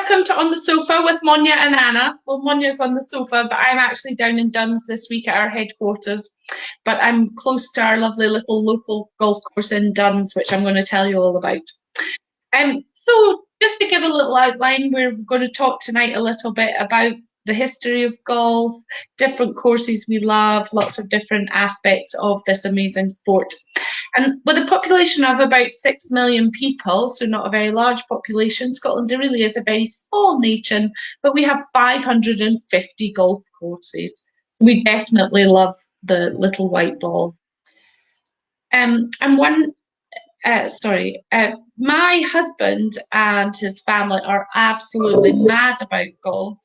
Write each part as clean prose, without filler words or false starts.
Welcome to On the Sofa with Monja and Anna. Well, Monja's on the sofa, but I'm actually down in Duns this week at our headquarters. But I'm close to our lovely little local golf course in Duns, which I'm going to tell you all about. So just to give a little outline, we're going to talk tonight a little bit about the history of golf, different courses we love, lots of different aspects of this amazing sport. And with a population of about 6 million people, so not a very large population, Scotland really is a very small nation, but we have 550 golf courses. We definitely love the little white ball. My husband and his family are absolutely mad about golf,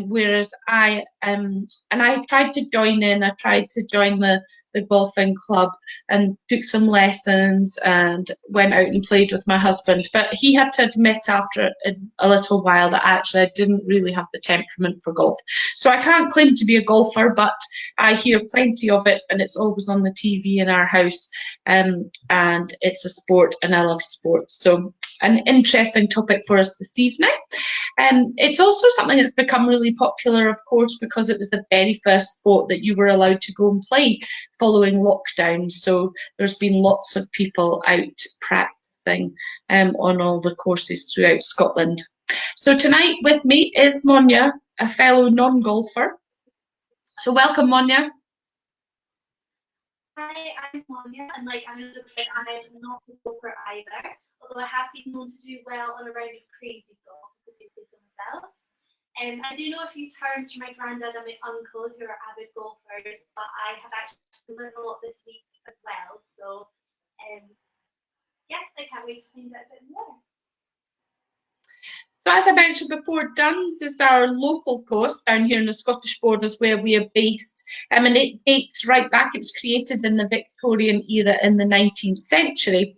whereas I tried to join in. I tried to join the golfing club and took some lessons and went out and played with my husband. But he had to admit after a little while that actually I didn't really have the temperament for golf. So I can't claim to be a golfer, but I hear plenty of it, and it's always on the TV in our house. And it's a sport, and I love sports. So an interesting topic for us this evening. It's also something that's become really popular, of course, because it was the very first sport that you were allowed to go and play following lockdown. So there's been lots of people out practicing on all the courses throughout Scotland. So tonight with me is Monja, a fellow non-golfer. So welcome, Monja. Hi, I'm Monja, and like Anna just said, I'm not a golfer either, although I have been known to do well on a round of crazy golf, if I say so myself. I do know a few terms from my granddad and my uncle who are avid golfers, but I have actually learned a lot this week as well. So, yeah, I can't wait to find out a bit more. So as I mentioned before, Duns is our local course down here in the Scottish borders where we are based. And it dates right back. It was created in the Victorian era in the 19th century,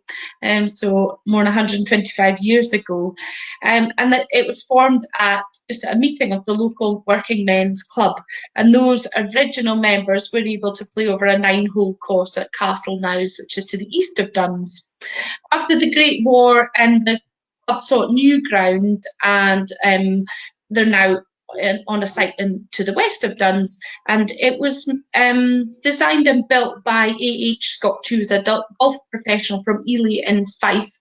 so more than 125 years ago. And that it was formed at just a meeting of the local working men's club. And those original members were able to play over a 9-hole course at Castle Knowes, which is to the east of Duns. After the Great War and the club sought new ground, and they're now on a site to the west of Duns, and it was designed and built by Scott, who was a golf professional from Ely in Fife,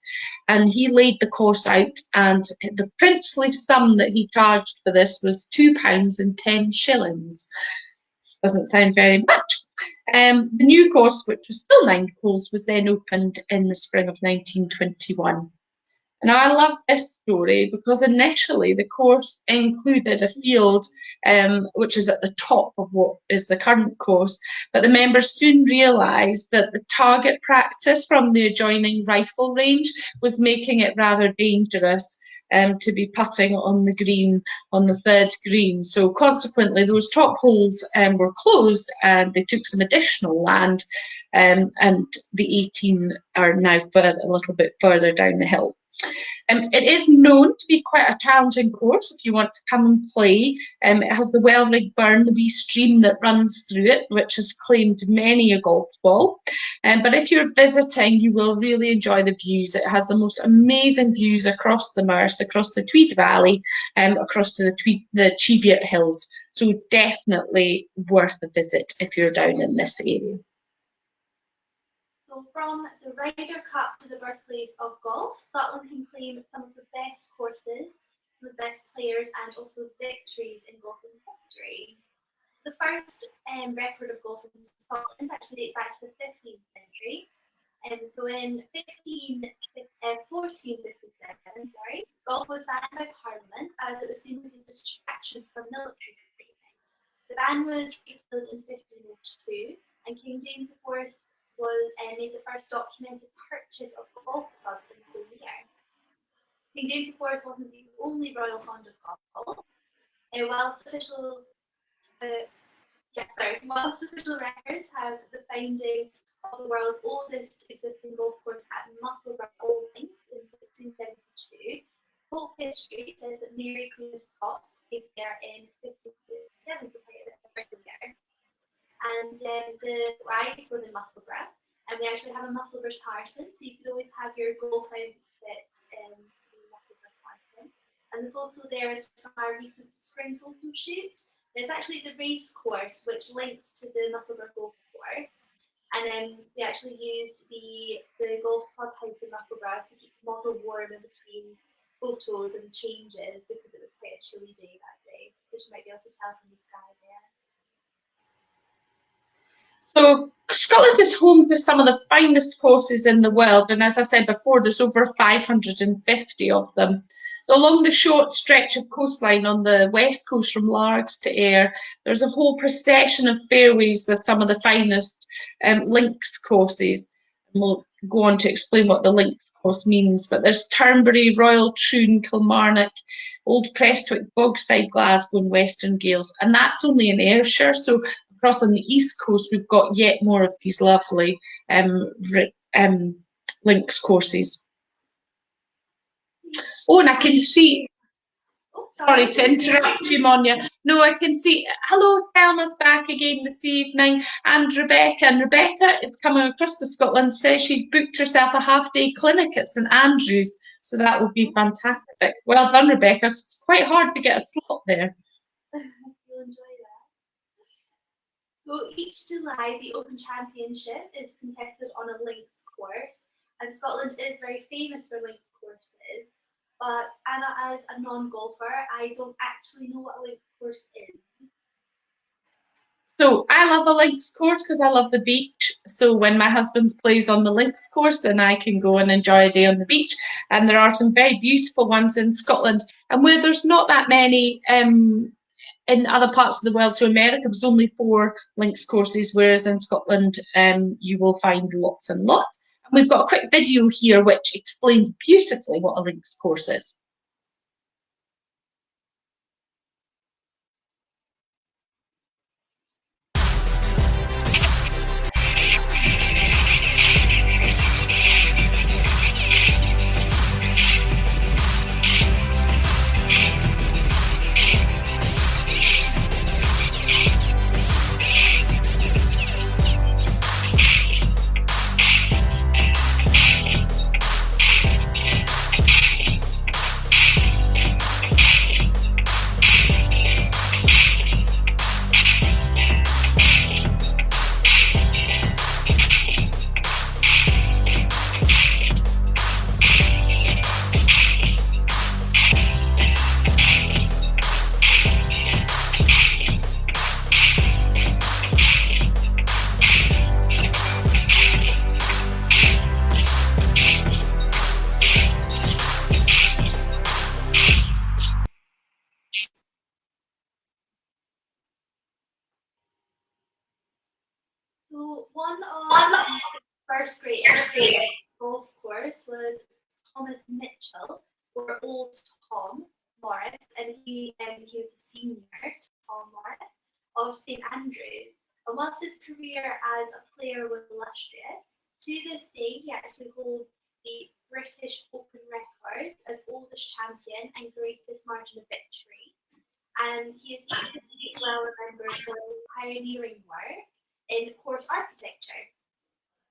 and he laid the course out, and the princely sum that he charged for this was £2.10. Doesn't sound very much. The new course, which was still 9 holes, was then opened in the spring of 1921. Now, I love this story because initially the course included a field which is at the top of what is the current course, but the members soon realised that the target practice from the adjoining rifle range was making it rather dangerous to be putting on the green, on the third green. So consequently, those top holes were closed, and they took some additional land, and the 18 are now a little bit further down the hill. It is known to be quite a challenging course if you want to come and play. It has the Welrig Burn, the wee stream that runs through it, which has claimed many a golf ball. But if you're visiting, you will really enjoy the views. It has the most amazing views across the Merse, across the Tweed Valley, across to the Cheviot Hills. So definitely worth a visit if you're down in this area. So from the Ryder Cup to the birthplace of golf, Scotland can claim some of the best courses, the best players, and also victories in golfing history. The first record of golf in Scotland actually dates back to the 15th century. So in 1457, golf was banned by Parliament as it was seen as a distraction from military training. The ban was repealed in 1502, and King James IV made the first documented purchase of golf clubs in the same year. King James IV wasn't the only royal fond of golf. Whilst official records have the founding of the world's oldest existing golf course at Musselburgh, Albany in 1672, folk history says that Mary Queen of Scots played there in 1567, so quite a bit earlier. And I used to live in Musselburgh, and we actually have a Musselburgh tartan, so you could always have your golf outfit in the Musselburgh tartan. And And the photo there is from our recent spring photo shoot. It's actually the race course, which links to the Musselburgh Golf Course. And then we actually used the golf clubhouse in Musselburgh to keep the model warm in between photos and changes, because it was quite a chilly day that day, which you might be able to tell from the sky there. So Scotland is home to some of the finest courses in the world, and as I said before, there's over 550 of them. So along the short stretch of coastline on the west coast from Largs to Ayr, there's a whole procession of fairways with some of the finest links courses. And we'll go on to explain what the links course means, but there's Turnberry, Royal Troon, Kilmarnock, Old Prestwick, Bogside, Glasgow and Western Gales, and that's only in Ayrshire. So across on the east coast, we've got yet more of these lovely links courses. Oh, and I can see, sorry to interrupt you, Monja. No, I can see, hello, Thelma's back again this evening, and Rebecca. And Rebecca is coming across to Scotland, says she's booked herself a half-day clinic at St Andrews, so that will be fantastic. Well done, Rebecca. It's quite hard to get a slot there. You'll enjoy that. So each July, the Open Championship is contested on a links course, and Scotland is very famous for links courses. But Anna, as a non-golfer, I don't actually know what a links course is. So I love a links course because I love the beach. So when my husband plays on the links course, then I can go and enjoy a day on the beach. And there are some very beautiful ones in Scotland, and where there's not that many in other parts of the world. So America was only 4 links courses, whereas in Scotland you will find lots and lots. And we've got a quick video here which explains beautifully what a links course is. So one of the first great golf course was Thomas Mitchell, or Old Tom Morris, and he was a senior, Tom Morris, of St Andrews. And whilst his career as a player was illustrious, to this day he actually holds the British Open records as oldest champion and greatest margin of victory. And he is equally well remembered for his pioneering work in course architecture.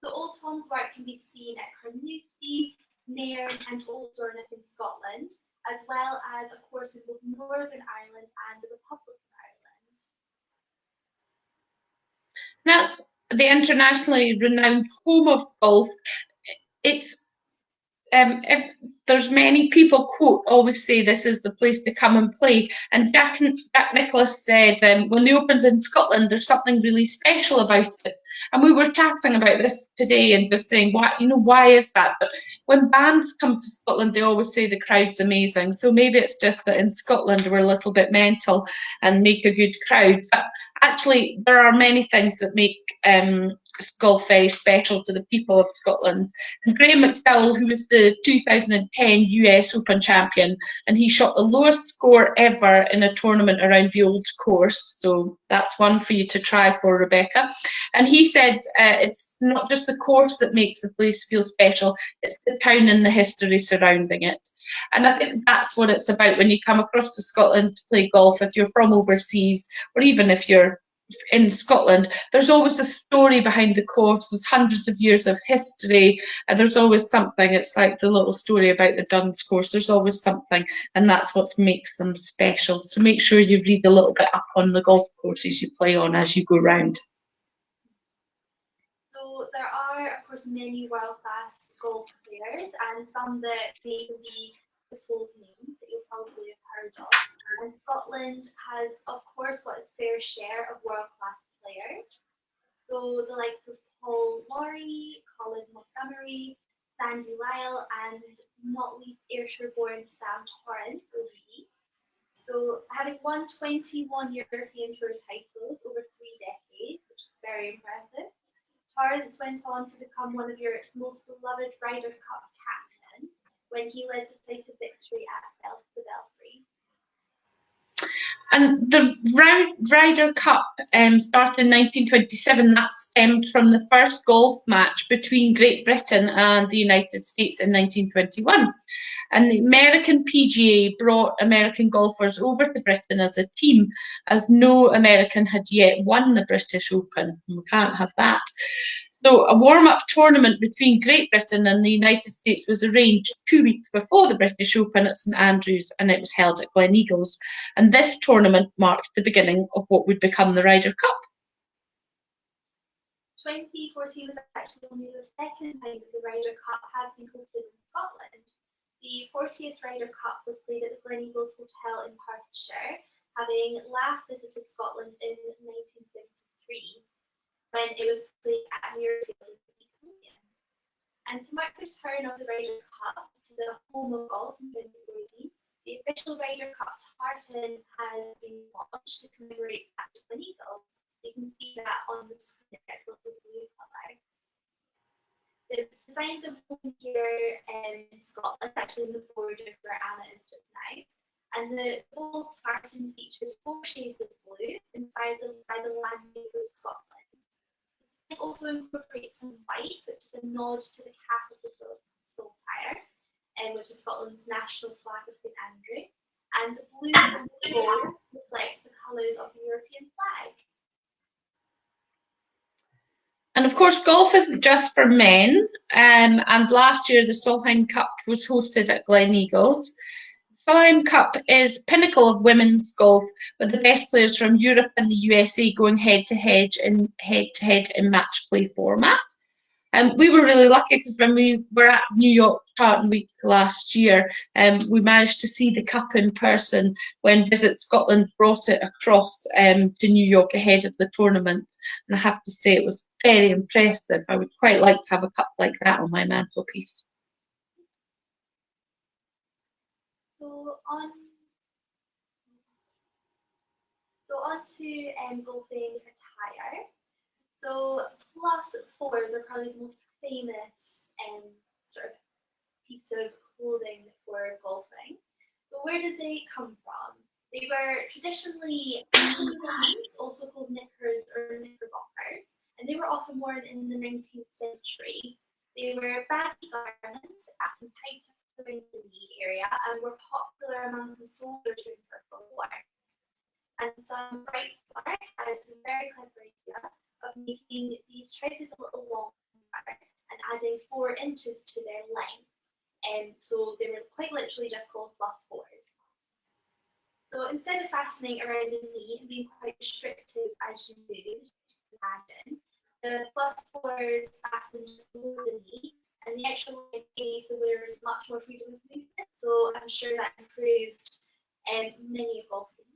So Old Tom's work can be seen at Carnoustie, Nairn and Old Dornoch in Scotland, as well as a course in both Northern Ireland and the Republic of Ireland. That's the internationally renowned home of golf. It's there's many people always say this is the place to come and play. And Jack Nicklaus said when the Open's in Scotland, there's something really special about it. And we were chatting about this today and just saying, why is that? But when bands come to Scotland, they always say the crowd's amazing. So maybe it's just that in Scotland we're a little bit mental and make a good crowd. But actually, there are many things that make golf very special to the people of Scotland. And Graham McDowell, who was the 2010 US Open champion, and he shot the lowest score ever in a tournament around the old course. So that's one for you to try for, Rebecca. And he said it's not just the course that makes the place feel special, it's the town and the history surrounding it. And I think that's what it's about when you come across to Scotland to play golf, if you're from overseas, or even if you're in Scotland, there's always a story behind the course. There's hundreds of years of history, and there's always something. It's like the little story about the Duns course. There's always something, and that's what makes them special. So make sure you read a little bit up on the golf courses you play on as you go round. So there are, of course, many world-class golf players, and some that may be household names that you'll probably have heard of. And Scotland has, of course, got its fair share of world-class players. So the likes of Paul Lawrie, Colin Montgomery, Sandy Lyle, and not least Ayrshire-born Sam Torrance, OBE. So having won 21 European Tour titles over 3 decades, which is very impressive, Torrance went on to become one of Europe's most beloved Ryder Cup captains when he led the side to victory at the Belfry. And the Ryder Cup started in 1927. That stemmed from the first golf match between Great Britain and the United States in 1921. And the American PGA brought American golfers over to Britain as a team, as no American had yet won the British Open. We can't have that. So a warm-up tournament between Great Britain and the United States was arranged 2 weeks before the British Open at St Andrews, and it was held at Gleneagles. And this tournament marked the beginning of what would become the Ryder Cup. 2014 was actually only the second time that the Ryder Cup has been hosted in Scotland. The 40th Ryder Cup was played at the Gleneagles Hotel in Perthshire, having last visited Scotland in 1973. When it was played at Muirfield in East Lothian. And to mark the return of the Ryder Cup to the home of golf in 2014, the official Ryder Cup tartan has been launched to commemorate that Gleneagles. You can see that on the screen, it's got the blue colour. It's designed to home here in Scotland, actually in the borders where Anna is just now. And the whole tartan features 4 shades of blue inspired by the landscape of Scotland. It also incorporates some white, which is a nod to the cap of the saltire, which is Scotland's national flag of St Andrew. And the blue and gold reflects the colours of the European flag. And of course, golf isn't just for men. And last year, the Solheim Cup was hosted at Gleneagles. Solheim Cup is pinnacle of women's golf, with the best players from Europe and the USA going head-to-head in match play format. And we were really lucky because when we were at New York Tartan Week last year, we managed to see the cup in person when Visit Scotland brought it across to New York ahead of the tournament. And I have to say it was very impressive. I would quite like to have a cup like that on my mantelpiece. So on to golfing attire. So +4s are probably the most famous sort of piece of clothing for golfing. So where did they come from? They were traditionally also called knickers or knickerbockers, and they were often worn in the 19th century. They were baggy garments that had some tight around the knee area and were popular among the soldiers during First World War. And some bright star had a very clever idea of making these trousers a little longer and adding 4 inches to their length. And so they were quite literally just called +4s. So instead of fastening around the knee and being quite restrictive as you would imagine, the +4s fastened just below the knee, and the extra leg gave the wearers much more freedom of movement. So I'm sure that improved many of golf games.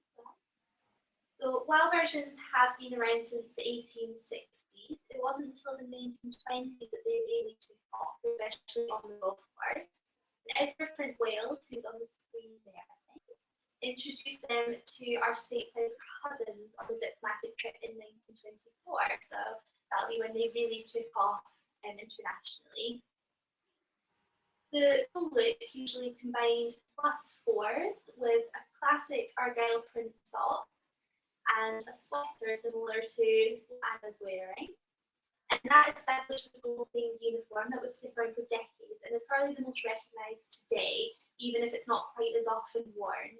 So while versions have been around since the 1860s, it wasn't until the 1920s that they really took off, especially on the golf course. And Edward Prince Wales, who's on the screen there, I think, introduced them to our stateside cousins on the diplomatic trip in 1924. So that'll be when they really took off internationally. The full look usually combined +4s with a classic Argyle print sock and a sweater similar to what Anna's wearing. And that established the golfing uniform that would stick around for decades and is probably the most recognised today, even if it's not quite as often worn.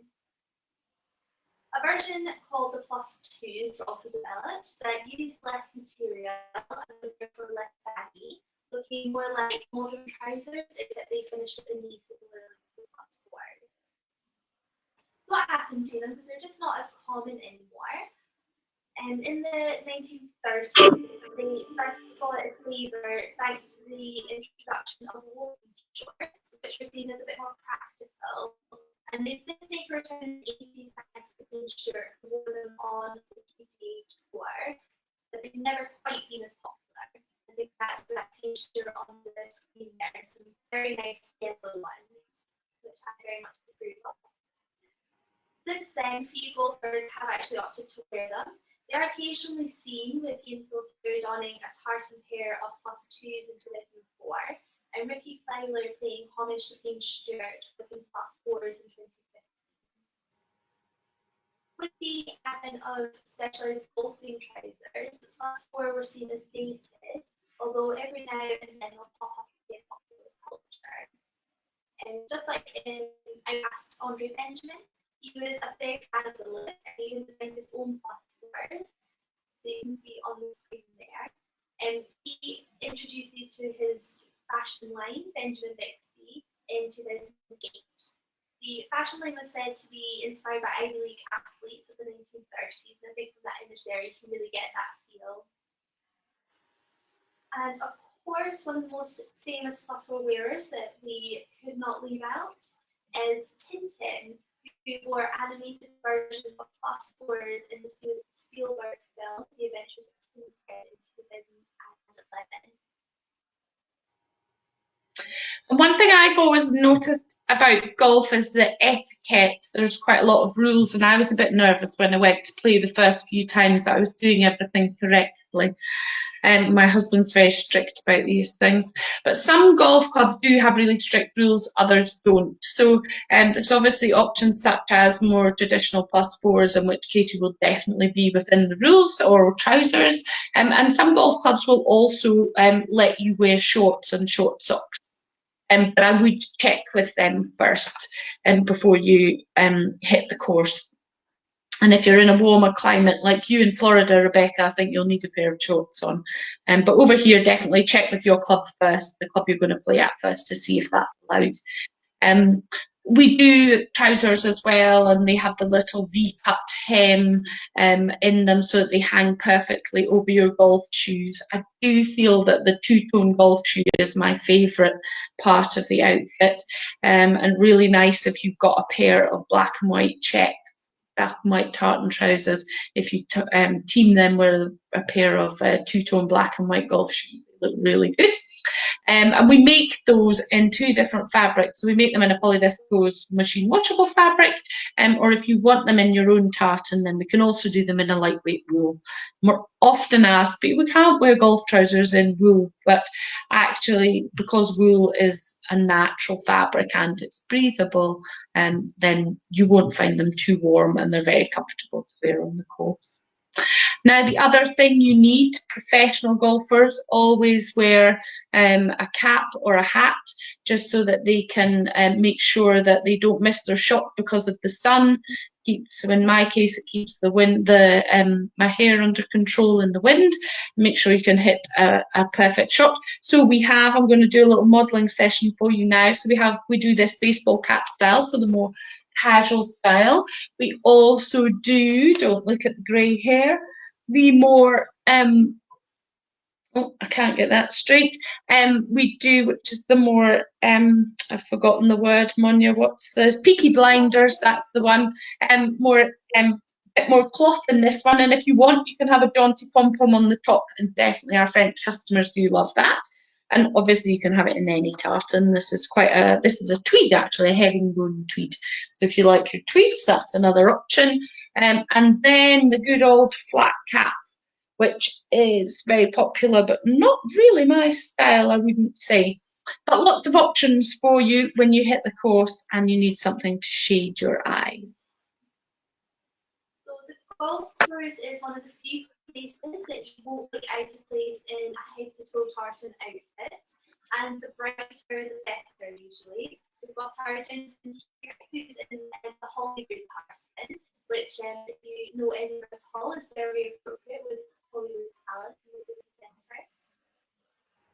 A version called the Plus 2s were also developed that used less material and were therefore less baggy, looking more like modern trousers, except they finished at the knee similarly to the Plus 4s. What happened to them? Because they're just not as common anymore. And in the 1930s, they started to call it a flavor thanks to the introduction of woven shorts, which were seen as a bit more practical. And they did make a return in the 80s thanks to the shirt who wore them on the QTH tour, but they've never quite been as popular. I think that's that picture on the screen there, some very nice yellow ones, which I very much approve of. Since then, few golfers have actually opted to wear them. They are occasionally seen with Ian Poulter donning a tartan pair of Plus 2s in 2004, and Ricky Fowler paying homage to King Stewart with some Plus 4s in 2015. With the advent of specialised golfing trousers, Plus 4 were seen as dated, although every now and then they'll pop up in popular culture. And just like in I asked Andre Benjamin, he was a big fan of the look and he designed his own Plus 4s. So you can see on the screen there. And he introduced these to his fashion line, Benjamin Bixby, in 2008. The fashion line was said to be inspired by Ivy League athletes of the 1930s. And I think from that image there, you can really get that feel. And of course, one of the most famous Plus 4 wearers that we could not leave out is Tintin, who wore animated versions of Plus 4s in the Spielberg film, The Adventures of Tintin, in 2011. One thing I've always noticed about golf is the etiquette. There's quite a lot of rules, and I was a bit nervous when I went to play the first few times that I was doing everything correctly. My husband's very strict about these things, but some golf clubs do have really strict rules, others don't. So there's obviously options such as more traditional Plus 4s, in which case you will definitely be within the rules, or trousers, and some golf clubs will also let you wear shorts and short socks. But I would check with them first before you hit the course. And if you're in a warmer climate like you in Florida, Rebecca, I think you'll need a pair of shorts on. But over here, definitely check with your club first, the club you're going to play at first, to see if that's allowed. We do trousers as well, and they have the little V-cut hem in them so that they hang perfectly over your golf shoes. I do feel that the two-tone golf shoe is my favourite part of the outfit, and really nice if you've got a pair of black and white check, black and white tartan trousers. If you team them with a pair of two-tone black and white golf shoes, they look really good. And we make those in two different fabrics. So we make them in a polyviscose machine washable fabric, or if you want them in your own tartan, then we can also do them in a lightweight wool. We're often asked, but we can't wear golf trousers in wool, but actually, because wool is a natural fabric and it's breathable, then you won't find them too warm, and they're very comfortable to wear on the course. Now, the other thing you need, professional golfers always wear a cap or a hat, just so that they can make sure that they don't miss their shot because of the sun. So in my case, it keeps the wind, my hair under control in the wind. Make sure you can hit a perfect shot. So I'm going to do a little modelling session for you now. So we do this baseball cap style, so the more casual style. We also do, don't look at the grey hair, the more I can't get that straight. We do, which is the more I've forgotten the word, Monja. What's the Peaky Blinders? That's the one. Bit more cloth in this one, and if you want, you can have a jaunty pom pom on the top, and definitely our French customers do love that. And obviously, you can have it in any tartan. This is a tweed, actually, a herringbone tweed. So if you like your tweeds, that's another option. And then the good old flat cap, which is very popular, but not really my style, I wouldn't say. But lots of options for you when you hit the course and you need something to shade your eyes. So the golf course is one of the few places that you won't look out of place in a head-to-toe tartan outfit, and the brighter the better usually. We've got our gentleman here who's in the Hollywood tartan, which, if you know Edinburgh Hall, is very appropriate with Hollywood Palace in the city centre.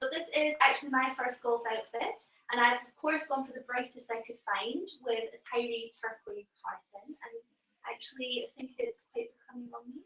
So this is actually my first golf outfit, and I've of course gone for the brightest I could find with a tidy turquoise tartan, and actually I think it's quite becoming on me.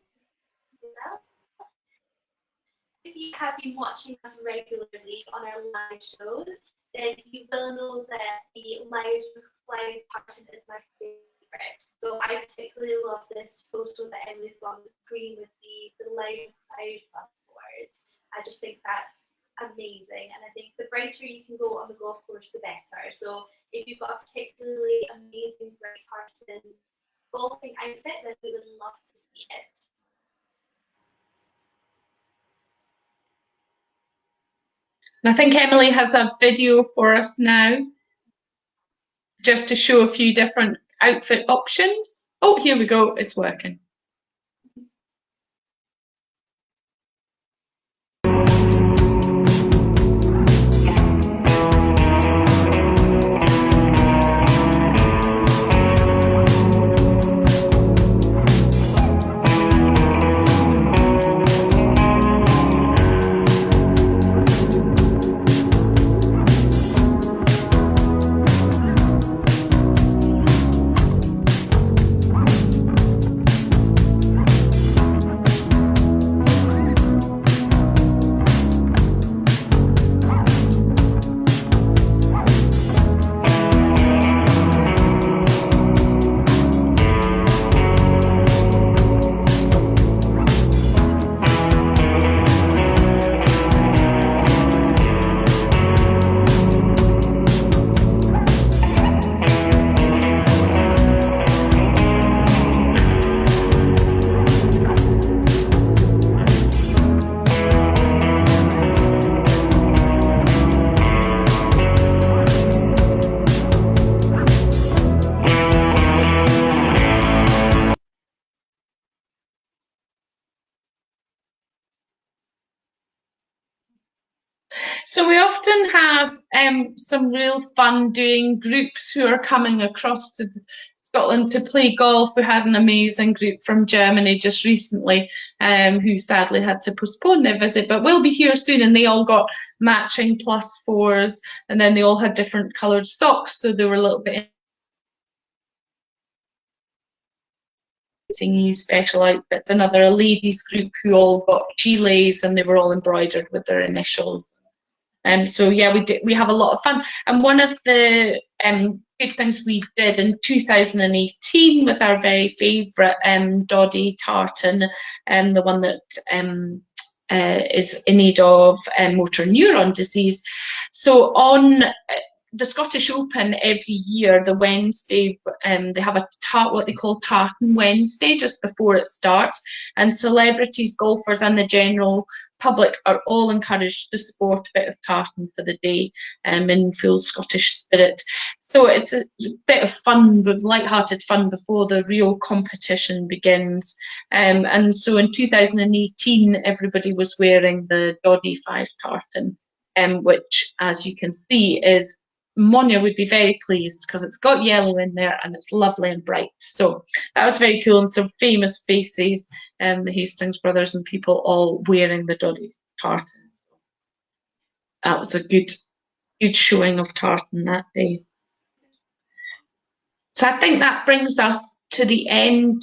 If you have been watching us regularly on our live shows, then you will know that the live flying tartan is my favourite. So I particularly love this photo that Emily's got on the screen with the live cloud flowers. I just think that's amazing, and I think the brighter you can go on the golf course, the better. So if you've got a particularly amazing bright tartan golfing outfit, then we would love to see it. And I think Emily has a video for us now, just to show a few different outfit options. Oh, here we go, it's working. So we often have some real fun doing groups who are coming across to Scotland to play golf. We had an amazing group from Germany just recently who sadly had to postpone their visit, but will be here soon, and they all got matching +4s, and then they all had different coloured socks, so they were a little bit new special outfits. Another ladies group who all got gilets, and they were all embroidered with their initials. So yeah, we have a lot of fun. And one of the good things we did in 2018 with our very favourite Doddy tartan, the one that is in need of motor neuron disease. So on the Scottish Open every year, the Wednesday, they have what they call Tartan Wednesday just before it starts, and celebrities, golfers, and the general public are all encouraged to sport a bit of tartan for the day in full Scottish spirit. So it's a bit of fun, but light-hearted fun before the real competition begins. And so in 2018, everybody was wearing the Doddy 5 tartan, which, as you can see, is Monja would be very pleased because it's got yellow in there and it's lovely and bright. So that was very cool, and some famous faces, the Hastings brothers and people all wearing the Doddy tartan. That was a good showing of tartan that day. So I think that brings us to the end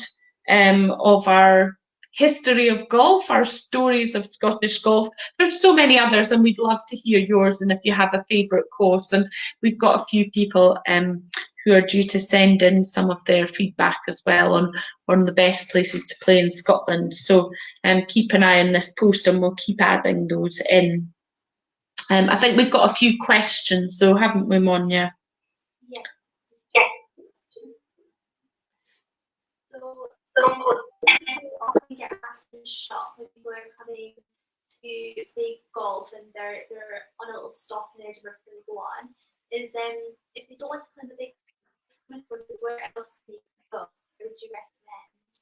of our history of golf, our stories of Scottish golf. There's so many others, and we'd love to hear yours, and if you have a favourite course. And we've got a few people who are due to send in some of their feedback as well on the best places to play in Scotland. So keep an eye on this post and we'll keep adding those in. I think we've got a few questions, so haven't we, Monja? Yeah. So often get asked in shop when people are coming to play golf and they're on a little stop in Edinburgh before they go on, is if they don't want to play the big courses, where else can they go? Where would you recommend?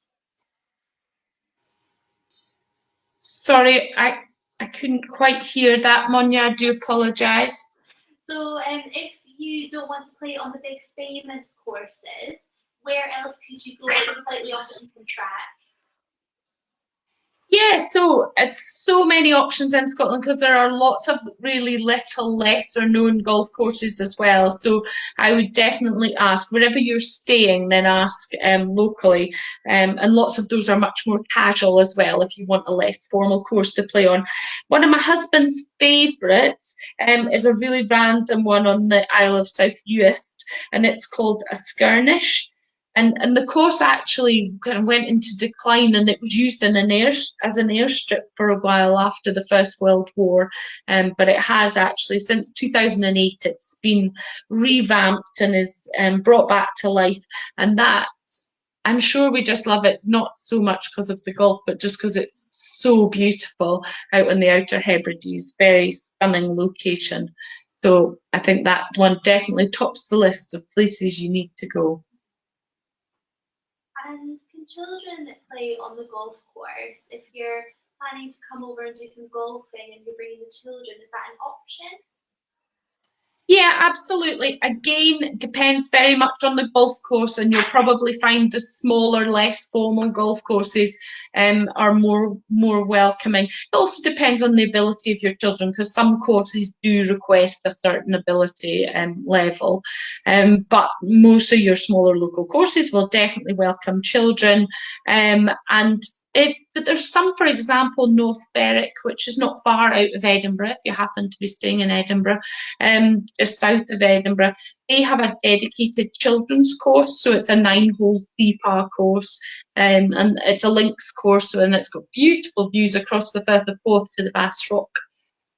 Sorry, I couldn't quite hear that, Monja. I do apologise. So if you don't want to play on the big famous courses, where else could you go slightly opposite from track? Yeah, so it's so many options in Scotland because there are lots of really little lesser known golf courses as well. So I would definitely ask wherever you're staying, then ask locally. And lots of those are much more casual as well if you want a less formal course to play on. One of my husband's favourites is a really random one on the Isle of South Uist, and it's called a skirnish. And the course actually kind of went into decline, and it was used in as an airstrip for a while after the First World War. But it has actually, since 2008, it's been revamped and is brought back to life. And that, I'm sure we just love it, not so much because of the golf, but just because it's so beautiful out in the Outer Hebrides, very stunning location. So I think that one definitely tops the list of places you need to go. And can children play on the golf course? If you're planning to come over and do some golfing and you're bringing the children, is that an option? Yeah, absolutely. Again, depends very much on the golf course, and you'll probably find the smaller, less formal golf courses are more welcoming. It also depends on the ability of your children, because some courses do request a certain ability level. But most of your smaller local courses will definitely welcome children. But there's some, for example, North Berwick, which is not far out of Edinburgh, if you happen to be staying in Edinburgh, just south of Edinburgh. They have a dedicated children's course, so it's a 9-hole 3-par course, and it's a links course, and it's got beautiful views across the Firth of Forth to the Bass Rock.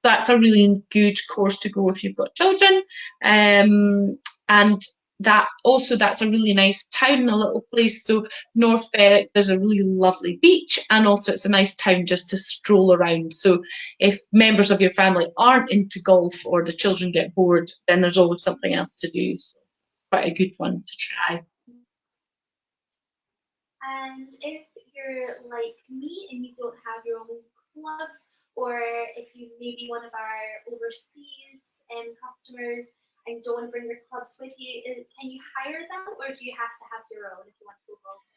So that's a really good course to go if you've got children. And that's a really nice town, a little place. So North Berwick, there's a really lovely beach, and also it's a nice town just to stroll around. So if members of your family aren't into golf or the children get bored, then there's always something else to do. So it's quite a good one to try. And if you're like me and you don't have your own clubs, or if you may be one of our overseas customers and don't want to bring your clubs with you, can you hire them, or do you have to have your own if you want to go golfing?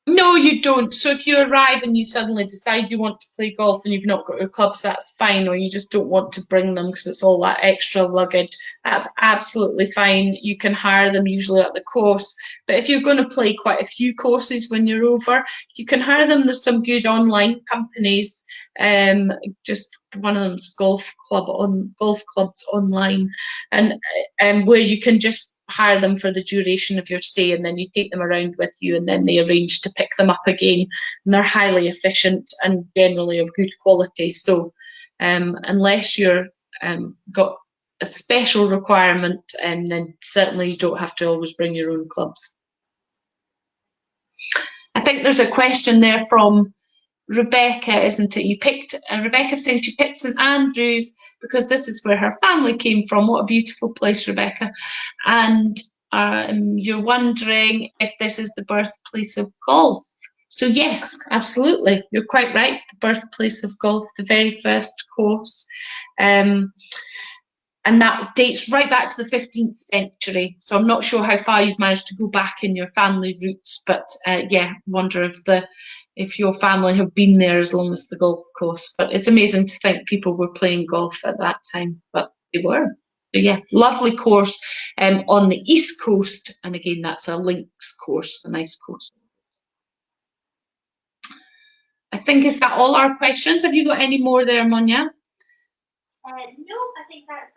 No, you don't. So if you arrive and you suddenly decide you want to play golf and you've not got your clubs, that's fine, or you just don't want to bring them because it's all that extra luggage, that's absolutely fine. You can hire them usually at the course. But if you're going to play quite a few courses when you're over, you can hire them. There's some good online companies. Just one of them's golf clubs online, and where you can just hire them for the duration of your stay, and then you take them around with you, and then they arrange to pick them up again. And they're highly efficient and generally of good quality. So unless you're got a special requirement, then certainly you don't have to always bring your own clubs. I think there's a question there from Rebecca, isn't it? Rebecca saying she picked St Andrews because this is where her family came from. What a beautiful place, Rebecca. And you're wondering if this is the birthplace of golf. So yes, absolutely. You're quite right. The birthplace of golf, the very first course. And that dates right back to the 15th century. So I'm not sure how far you've managed to go back in your family roots, but yeah, wonder if your family have been there as long as the golf course. But it's amazing to think people were playing golf at that time, but they were. So yeah, lovely course on the East Coast. And again, that's a links course, a nice course. I think, is that all our questions? Have you got any more there, Monja? No, I think that's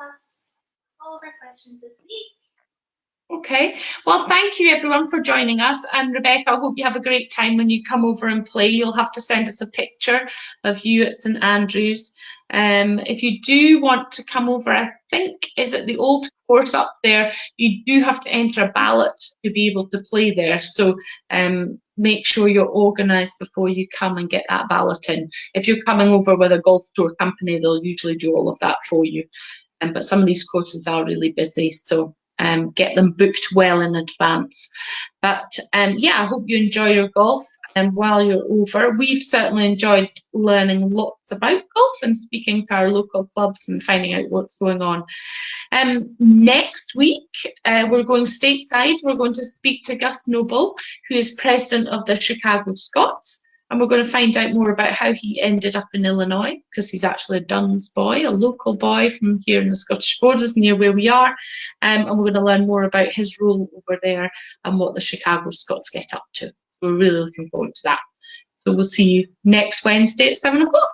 all of our questions this week. Okay, well, thank you everyone for joining us. And Rebecca, I hope you have a great time when you come over and play. You'll have to send us a picture of you at St Andrews. If you do want to come over, I think, is it the old course up there? You do have to enter a ballot to be able to play there. So make sure you're organised before you come and get that ballot in. If you're coming over with a golf tour company, they'll usually do all of that for you. But some of these courses are really busy, so get them booked well in advance. But yeah, I hope you enjoy your golf, while you're over. We've certainly enjoyed learning lots about golf and speaking to our local clubs and finding out what's going on. Next week, we're going stateside. We're going to speak to Gus Noble, who is president of the Chicago Scots. And we're going to find out more about how he ended up in Illinois, because he's actually a Duns boy, a local boy from here in the Scottish borders near where we are. And we're going to learn more about his role over there and what the Chicago Scots get up to. We're really looking forward to that. So we'll see you next Wednesday at 7 o'clock.